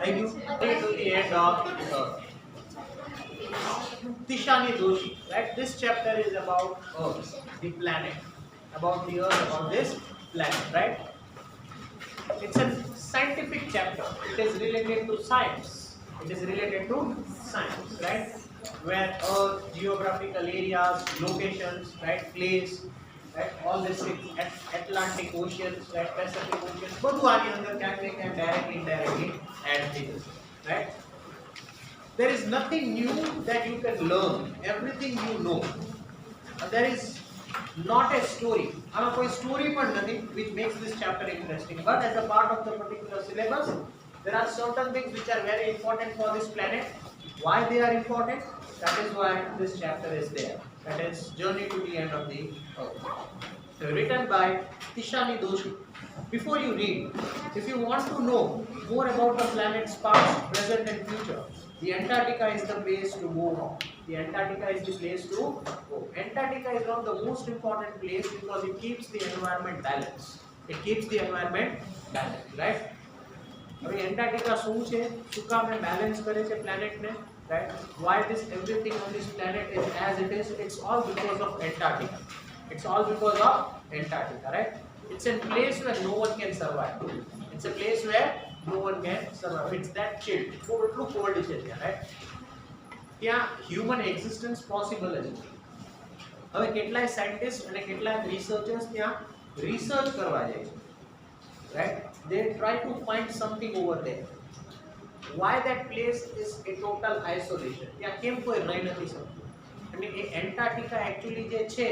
Thank you. To the end of Tishani Doshi. Right? This chapter is about Earth, the planet, about the Earth, about this planet. Right? It's a scientific chapter. It is related to science. It is related to science, right? Where Earth, geographical areas, locations, right, place, right, all these things, Atlantic oceans, right, Pacific oceans, બધું આની અંદર ક્યાંક ને ક્યાંક directly, indirectly add થઈ જશે, right? There is nothing new that you can learn. Everything you know. There is not a story. આમાં કોઈ story પણ નથી which makes this chapter interesting. But as a part of the particular syllabus, there are certain things which are very important for this planet. Why they are important? That is why this chapter is there. That is Journey to the End of the Earth. So written by Tishani Doshi. Before you read, if you want to know more about the planet's past, present and future, the Antarctica is the place to go. The Antarctica is the place to go. Antarctica is one of the most important place because it keeps the environment balanced. It keeps the environment balanced, right? હવે Antarctica શું છે? શું કામ એ balance કરે છે planet ને? Right? Why this everything on this planet is as it is? It's all because of Antarctica. It's all because of Antarctica, right? It's a place where no one can survive. It's a place where no one can survive. It's that chilled. એટલું cold છે ત્યાં, right? ત્યાં human existence possible જ છે. હવે કેટલાય scientist અને કેટલાય રિસર્ચર્સ ત્યાં રિસર્ચ કરવા જાય છે, right? They try to find something over there. Why that place is a total isolation? ત્યાં કેમ કોઈ રહી નથી શકતું? અને એ એન્ટાર્કટિકા actually જે છે,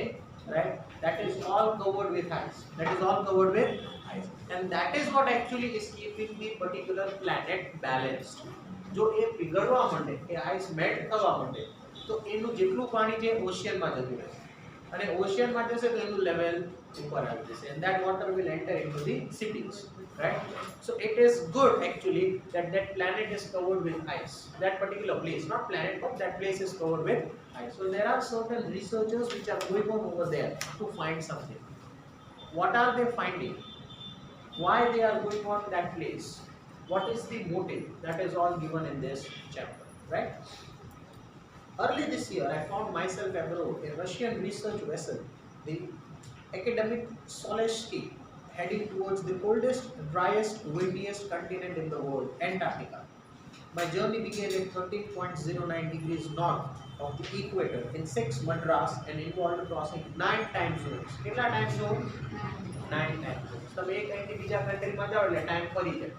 right, that is all covered with ice. That is all covered with ice, and that is what actually is keeping the particular planet balanced. જો એ પીગળવા માંડે, એ આઈસ મેલ્ટ થવા માંડે, તો એનું જેટલું પાણી છે ઓશિયનમાં જતું રહેશે, અને ઓશિયનમાં જશે તો એનું લેવલ ઉપર આવી જશે, and that water will enter into the cities, right? So it is good actually that that planet is covered with ice. That particular place, not planet, but that place is covered with ice. So there are certain researchers which are going on over there to find something. What are they finding? Why they are going on that place? What is the motive? That is all given in this chapter, right? Early this year, I found myself aboard a Russian research vessel, the Academic Soleski, heading towards the coldest, driest, windiest continent in the world, Antarctica. My journey began at 13.09 degrees north of the equator in 6 Madras and involved crossing 9 time zones. કેટલા time zones? 9 time zones. તમે એક અહીંથી બીજા કન્ટ્રીમાં જાઓ એટલે time ફરી જાય.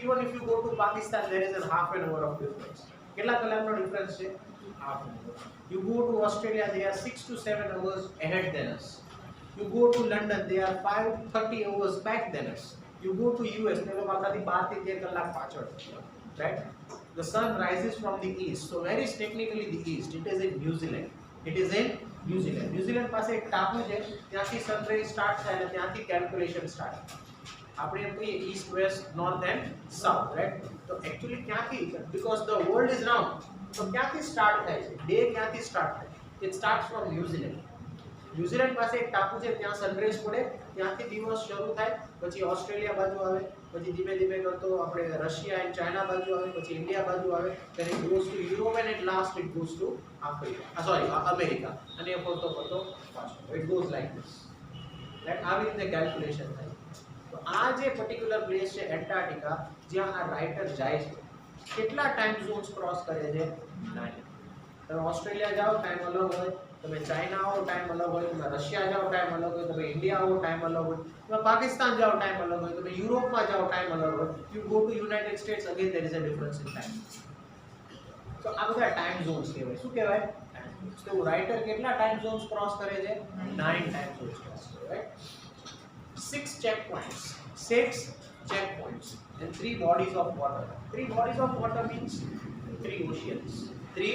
Even if you go to Pakistan, there is a half an hour of difference. કેટલા કલાકનો ડિફરન્સ છે? Half an hour. You go to Australia, they are 6 to 7 hours ahead than us. You go to London, they are 5:30 hours back than us. You go to US, they are આપણાથી 12 થી 13 કલાક પાછળ. Right? The sun rises from the east, so where is technically the east? It is in New Zealand. It is in New Zealand. New Zealand પાસે એક ટાપુ છે, ત્યાંથી sunrise start થાય અને ત્યાંથી કેલ્ક્યુલેશન સ્ટાર્ટ થાય. આપણે એમ કહીએ east west north and south, right? તો એક્ચ્યુઅલી ક્યાંથી, because the world is round, તો ક્યાંથી સ્ટાર્ટ થાય છે? ડે ક્યાંથી સ્ટાર્ટ થાય? It starts from New Zealand. New Zealand પાસે એક ટાપુ છે, ત્યાં સનરાઈઝ પડે, ત્યાંથી દિવસ શરૂ થાય, પછી ઓસ્ટ્રેલિયા બાજુ આવે, પછી ધીમે ધીમે કરતો આપણે રશિયા એન્ડ ચાઇના બાજુ આવે, પછી ઇન્ડિયા બાજુ આવે, then it goes to Europe and at last it goes to Africa. Sorry, America. અને એ ફરતો ફરતો પાછો. It goes like this. Right? આવી રીતે કેલ્ક્યુલેશન થાય. તો આ જે પર્ટિક્યુલર પ્લેસ છે એન્ટાર્કટિકા, જ્યાં આ રાઇટર જાય છે, કેટલા ટાઈમ ઝોન્સ ક્રોસ કરે છે? 9. તમે ઓસ્ટ્રેલિયા જાઓ ટાઈમ અલગ હોય, તમે ચાઇના આવો ટાઈમ અલગ હોય, તમે રશિયા જાઓ ટાઈમ અલગ હોય, તમે ઇન્ડિયા આવો ટાઈમ અલગ હોય, તમે પાકિસ્તાન જાઓ ટાઈમ અલગ હોય, તમે યુરોપમાં જાઓ ટાઈમ અલગ હોય, you go to United states, again there is a difference in time. તો આ બધા ટાઈમ ઝોન્સ કહેવાય. શું કહેવાય? તો રાઇટર કેટલા ટાઈમ ઝોન્સ ક્રોસ કરે છે? 9 ટાઈમ ઝોન્સ ક્રોસ કરે, right? 6 checkpoints, 6 checkpoints, and 3 bodies of water. 3 bodies of water means 3 oceans. 3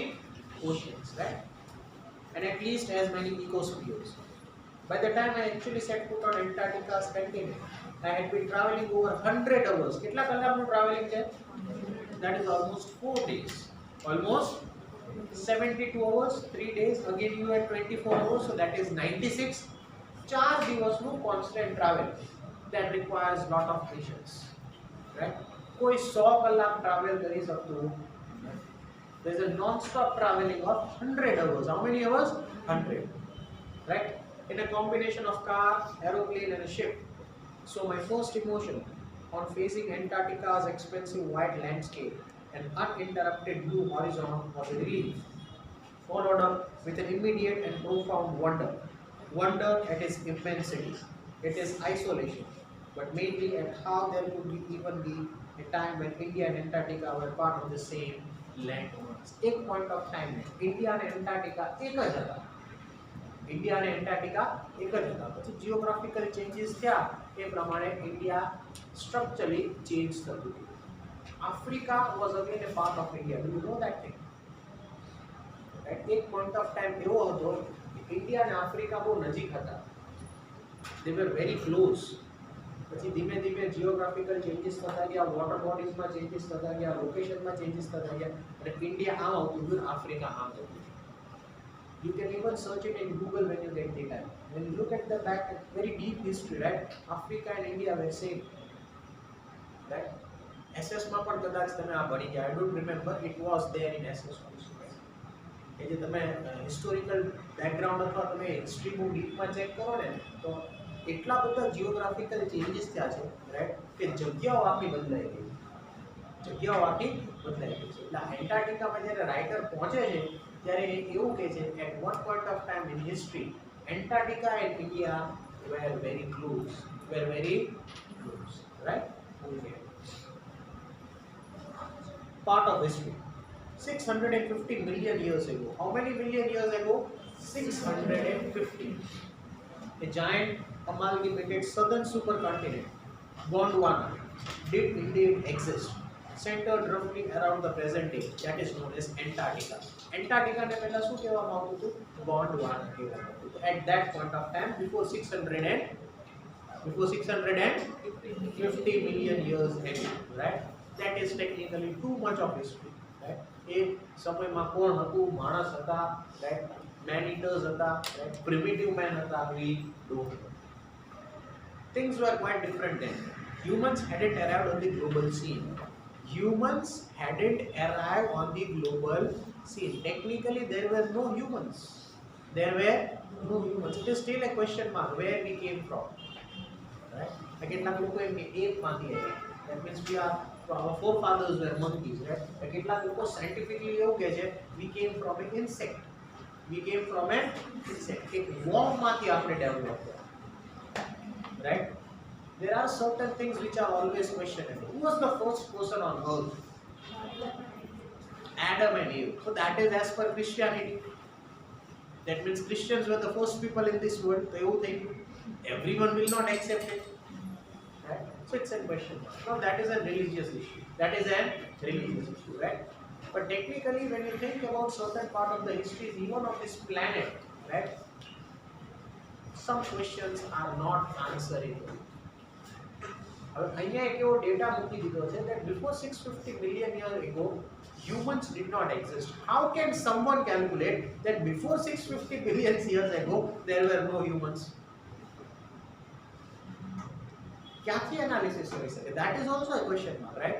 oceans, right? And at least as many ecospheres. By the time I actually set foot on Antarctica's continent, I had been traveling over 100 hours. કેટલા કલાકનું travelling છે? That is almost 4 days. Almost 72 hours, 3 days. Again you had 24 hours, so that is 96. 4 દિવસનું constant travel. That requires lot of patience, right? કોઈ 100 કલાક travel કરી શકતું નથી. There is a non-stop traveling of 100 hours. How many hours? 100. Right? In a combination of car, aeroplane and a ship. So my first emotion on facing Antarctica's expensive white landscape and uninterrupted blue horizon was a relief, followed up with an immediate and profound wonder. Wonder at its immensity, at its isolation, but mainly at how there could even be a time when India and Antarctica were part of the same land. એક point of time India and Antarctica એક જ હતા. India and Antarctica એક જ હતા. પછી geographical changes થયા એ પ્રમાણે India structurally change થતું. Africa was again a part of India. Do you know that thing? Right? એક point of time એવો હતો કે India and Africa બહુ નજીક હતા. They were very close. પછી ધીમે ધીમે જીઓગ્રાફિકલ ચેન્જીસ થતા ગયા, વોટર બોડીઝમાં ચેન્જીસ થતા ગયા, લોકેશનમાં ચેન્જીસ થતા ગયા અને ઇન્ડિયા આમ આવતું ગયું, આફ્રિકા આમ થતું ગયું. You can even search it in Google when you get the time. When you look at the back, very deep history, right? Africa and India were same, right? SS માં પણ કદાચ તમે આ ભણી ગયા. I don't remember. It was there in SS also. એ જે તમે historical background અથવા તમે હિસ્ટ્રી બહુ ડીપમાં ચેક કરો ને તો એટલા બધા જીઓગ્રાફિકલ ચેન્જીસ થયા છે, રાઈટ, કે જગ્યાઓ આખી બદલાઈ ગઈ. જગ્યાઓ આખી બદલાઈ ગઈ છે. એટલે એન્ટાર્કટિકામાં જ્યારે રાઇટર પહોંચે છે ત્યારે એવું કહે છે at one point of time in history Antarctica and India were very close, right? Okay. Part of history. 650 million years ago. How many million years ago? 650. A giant amalgamated southern supercontinent, Gondwana, did indeed exist, centered roughly around the present day, that is known as Antarctica. Antarctica ne pehla શું કહેવામાં આવતું હતું? Gondwana કહેવામાં આવતું હતું. At that point of time, before 650 million years ago, right? That is technically too much of history, right? એ સમયમાં કોણ હતું? માણસ હતા, right? Man eaters હતા, right? Primitive man હતા, we don't know. Things were quite different then. Humans hadn't arrived on the global scene. Humans hadn't arrived on the global scene. Technically, there were no humans. There were no humans. It is still a question mark where we came from. Right? કેટલાક લોકો એમ કે એપમાંથી આવ્યા. That means we are, our forefathers were monkeys, right? કેટલાક લોકો scientifically એવું કહે છે we came from an insect. We came from an insect. એક wormમાંથી આપણે develop થયા. Right? There are certain things which are always questionable. Who was the first person on earth? Adam and Eve. So that is as per Christianity. That means Christians were the first people in this world. So you think everyone will not accept it. Right? So it's a question. So that is a religious issue. That is a religious issue, right? But technically, when you think about certain part of the histories, even of this planet, right? Some questions are not answerable. અહીંયા એક એવો data મૂકી દીધો છે that before 650 million years ago humans did not exist. How can someone calculate that before 650 billion years ago there were no humans? ક્યાંથી analysis કરી શકે? That is also a question mark, right?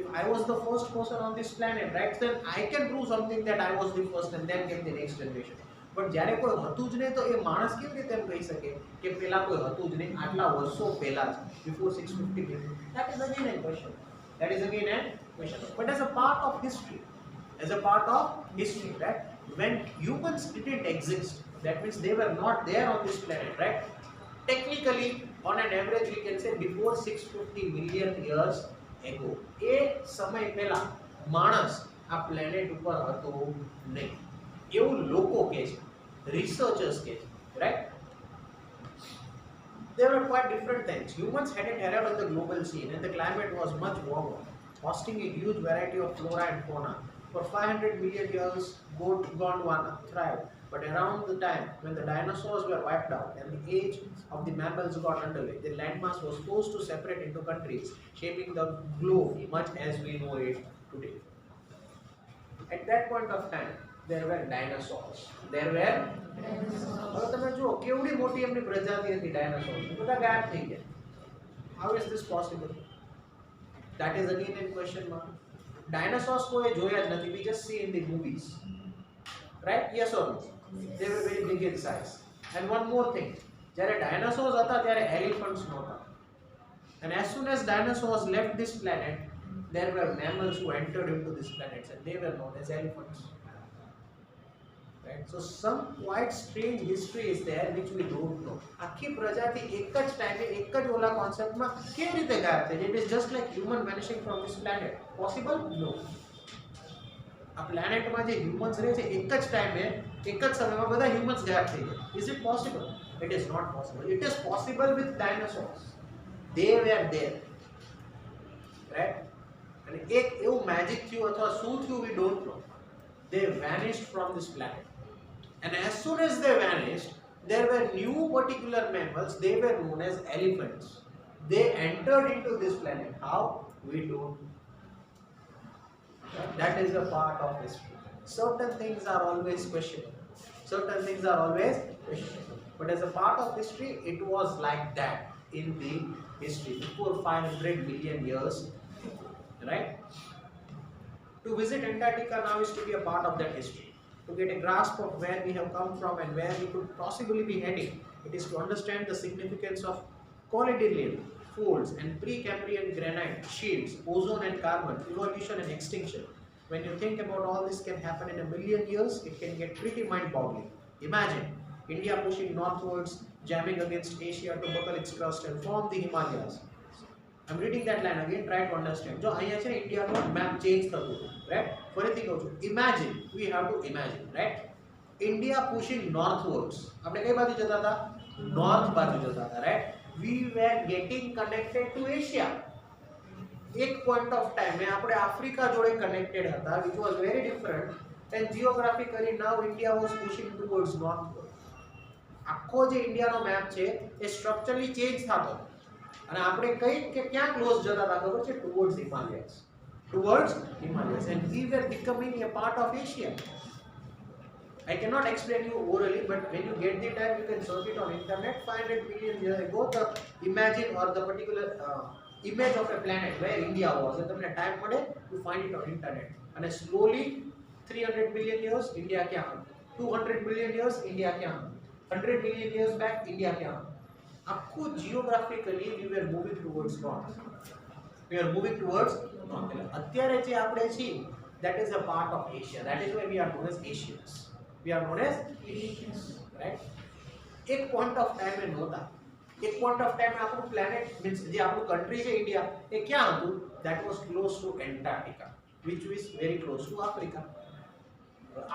If I was the first person on this planet, right, then I can prove something that I was the first and then get the next generation. પણ જ્યારે કોઈ હતું જ નહીં તો એ માણસ કેવી રીતે એમ કહી શકે કે પેલા કોઈ હતું જ નહીં આટલા વર્ષો પહેલા જ before 650 billion? That is again a question. That is again a question. But as a part of history, right, when humans didn't exist, that means they were not there on this planet, right? Technically, on an average, we can say before 650 million years ago. એ સમય પહેલા માણસ આ planet ઉપર હતો નહીં એવું લોકો કહે છે, researchers કહે છે, right? There were quite different things. Humans hadn't arrived on the global scene and the climate was much warmer, hosting a huge variety of flora and fauna. For 500 million years, Gondwana thrived. But around the time when the dinosaurs were wiped out and the age of the mammals got underway, the landmass was forced to separate into countries, shaping the globe much as we know it today. At that point of time, there were dinosaurs. હવે તમે જુઓ કેવડી મોટી એમની પ્રજાતિ હતી dinosaur, બધા ગાયબ થઈ ગયા. How is this possible? That is again in question mark. Dinosaurs કોઈ જોયા જ નથી. We just see in the movies. Right? Yes or no? They were very big in size. And one more thing. જ્યારે dinosaurs હતા ત્યારે elephants નહોતા. And as soon as dinosaurs left this planet, there were mammals who entered into this planet and they were known as elephants. Right? So some quite strange history is there which we don't know. આખી પ્રજાતિ એક જ ટાઈમે એક જ ઓલા કોન્સેપ્ટમાં કેવી રીતે ગાયબ થઈ? It is just like human vanishing from this planet. Possible? No. આ પ્લેનેટમાં જે હ્યુમન્સ રહે છે એક જ ટાઈમે એક જ સમયમાં બધા હ્યુમન્સ ગાયબ થઈ જાય. Is it possible? It is not possible. It is possible with dinosaurs. They were there. Right? અને એક એવું મેજિક થયું અથવા શું થયું we don't know. They vanished from this planet. And as soon as they vanished, there were new particular mammals, they were known as elephants. They entered into this planet. How? We don't know. That is a part of history. Certain things are always questionable. Certain things are always questionable. But as a part of history, it was like that in the history before 500 million years. Right? To visit Antarctica now is to be a part of that history. To get a grasp of where we have come from and where we could possibly be heading, it is to understand the significance of collidinian folds and Precambrian granite shields, ozone and carbon, evolution and extinction. When you think about all this can happen in a million years, it can get pretty mind-boggling. Imagine India pushing northwards, jamming against Asia to buckle its crust and form the Himalayas. I'm reading that line again, try to understand. જો અહીંયા છે ઇન્ડિયાનો map change થતું હતું, right? ફરીથી કહું છું, imagine, we have to imagine, right? India pushing northwards. આપણે કઈ બાજુ જતા હતા? નોર્થ બાજુ જતા હતા, right? We were getting connected to Asia. એક point of time આપણે આફ્રિકા જોડે connected હતા, which was very different. And geographically now India was pushing towards northward. આખો જે ઇન્ડિયાનો મેપ છે એ સ્ટ્રક્ચરલી ચેન્જ થતો. અને આપણે કઈ કે ક્યાં ક્લોઝ જતા હતા ખબર છે? Towards Himalayas. And we were becoming a part of Asia. I cannot explain you orally, but when you get the time you can search it on internet. 500 million years ago the imagine or the particular image of a planet where India was, and તમને time મળે you find it on internet. And slowly 300 million years India ક્યાં હતું? 200 million years India ક્યાં હતું? 100 million years back India ક્યાં હતું? આખું geographically we were moving towards north. અત્યારે જે આપણે છીએ that is a part of Asia. That is why we are known as Asians. Right? એક point of time એ નહોતા. એક point of time આપણું planet means જે આપણું country છે ઇન્ડિયા એ ક્યાં હતું? That was close to Antarctica, which is very close to Africa.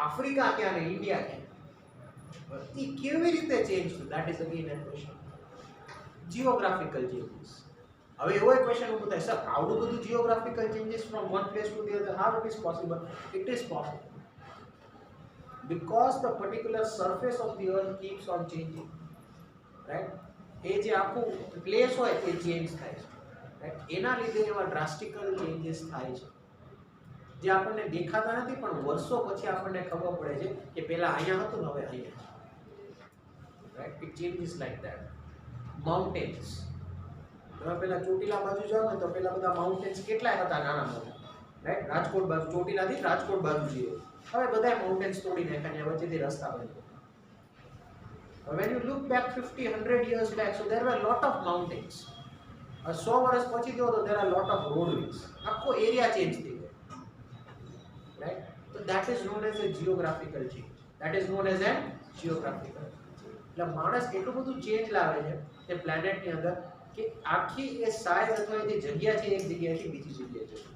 Africa ક્યાં ને ઇન્ડિયા ક્યાં? એ કેવી રીતે ચેન્જ થયું? That is again a question. Geographical changes. હવે એવો એક ક્વેશ્ચન ઊભો થાય, સર આવડું બધું geographical changes from one place to the other, how it is possible? It is possible because the particular surface of the earth keeps on changing, right? એ જે આખું place હોય એ ચેન્જ થાય છે, રાઈટ? એના લીધે એવા ડ્રાસ્ટિકલ ચેન્જીસ થાય છે જે આપણને દેખાતા નથી, પણ વર્ષો પછી આપણને ખબર પડે છે કે પહેલા અહીંયા હતું ને હવે અહીંયા છે, right? It changes like that. Mountains, તમે પેલા ચોટીલા બાજુ જાઓ ને તો પેલા બધા માઉન્ટેન્સ કેટલાય હતા નાના મોટા, રાઈટ? રાજકોટ બાજુ, ચોટીલાથી રાજકોટ બાજુ જઈએ, હવે બધા માઉન્ટેન્સ તોડી નાખ્યા, વચ્ચેથી રસ્તા બન્યો. When you look back 50, 100 years back, so there were a lot of mountains. 100 વર્ષ પછી જો તો there are lot of roadways. આખો એરિયા ચેન્જ થઈ ગયો, right? So that is known as a geographical change. That is known as a geographical change. એટલે માણસ એટલું બધું ચેન્જ લાવે છે એ પ્લેનેટની અંદર કે આખી એ સાઇઝ અથવા જે જગ્યા છે એક જગ્યાએથી બીજી જગ્યાએ જશે,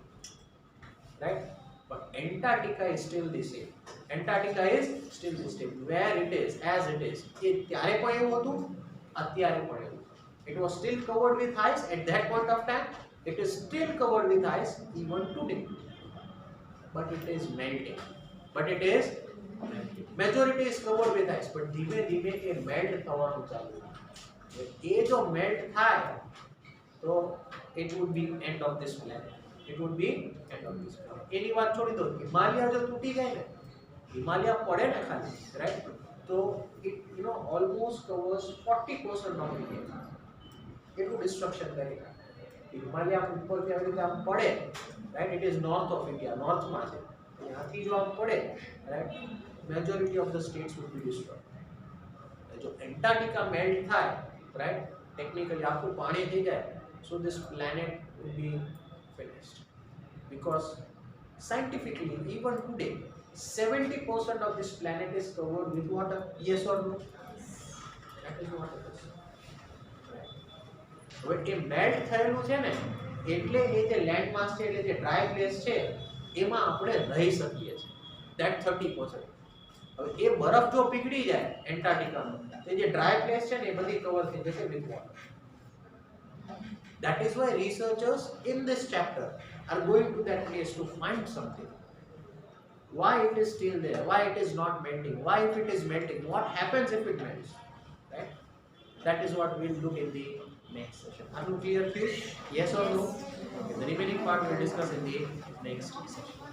right? But Antarctica is still the same. Antarctica is still the same. Where it is, as it is. એ ત્યારે પણ એવું હતું, અત્યારે પણ એવું. It was still covered with ice at that point of time. It is still covered with ice even today. But it is melting. Majority is covered with ice. But ધીમે ધીમે એ melt થવાનું ચાલુ થાય. એ જો મેલ્ટ થાય તો it would be end of this planet. એની વાત છોડી દો, હિમાલય જો તૂટી જાય ને, હિમાલય પડે ને ખાલી, રાઈટ? તો it almost covers 40% of India. એટલું ડિસ્ટ્રક્શન કરી નાખે. હિમાલય ઉપરથી આવી રીતે આમ પડે, right, it is north of India, નોર્થમાં છે, ત્યાંથી જો આમ પડે, right, majority of the states would be destroy. જો એન્ટાર્કટિકા મેલ્ટ થાય, રાઈટ, ટેકનિકલી આખું પાણી થઈ જાય, so this planet will be finished. Because scientifically, even today, 70% of this planet is covered with water. Yes or no? That is what it is. હવે એ melt થયેલું છે ને, એટલે એ જે લેન્ડ માસ છે, એટલે જે ડ્રાય પ્લેસ છે, એમાં આપણે રહી શકીએ છીએ. That 30%. હવે એ બરફ જો પીગળી જાય એન્ટાર્કટિકાનો, તો જે ડ્રાય પ્લેસ છે ને, એ બધી કવર થઈ જશે with water. That is why researchers in this chapter are going to that place to find something. Why it is still there? Why it is not melting? Why if it is melting? What happens if it melts? Right? That is what we will look in the next session. Are you clear, please? Yes or no? Okay. The remaining part we will discuss in the next session.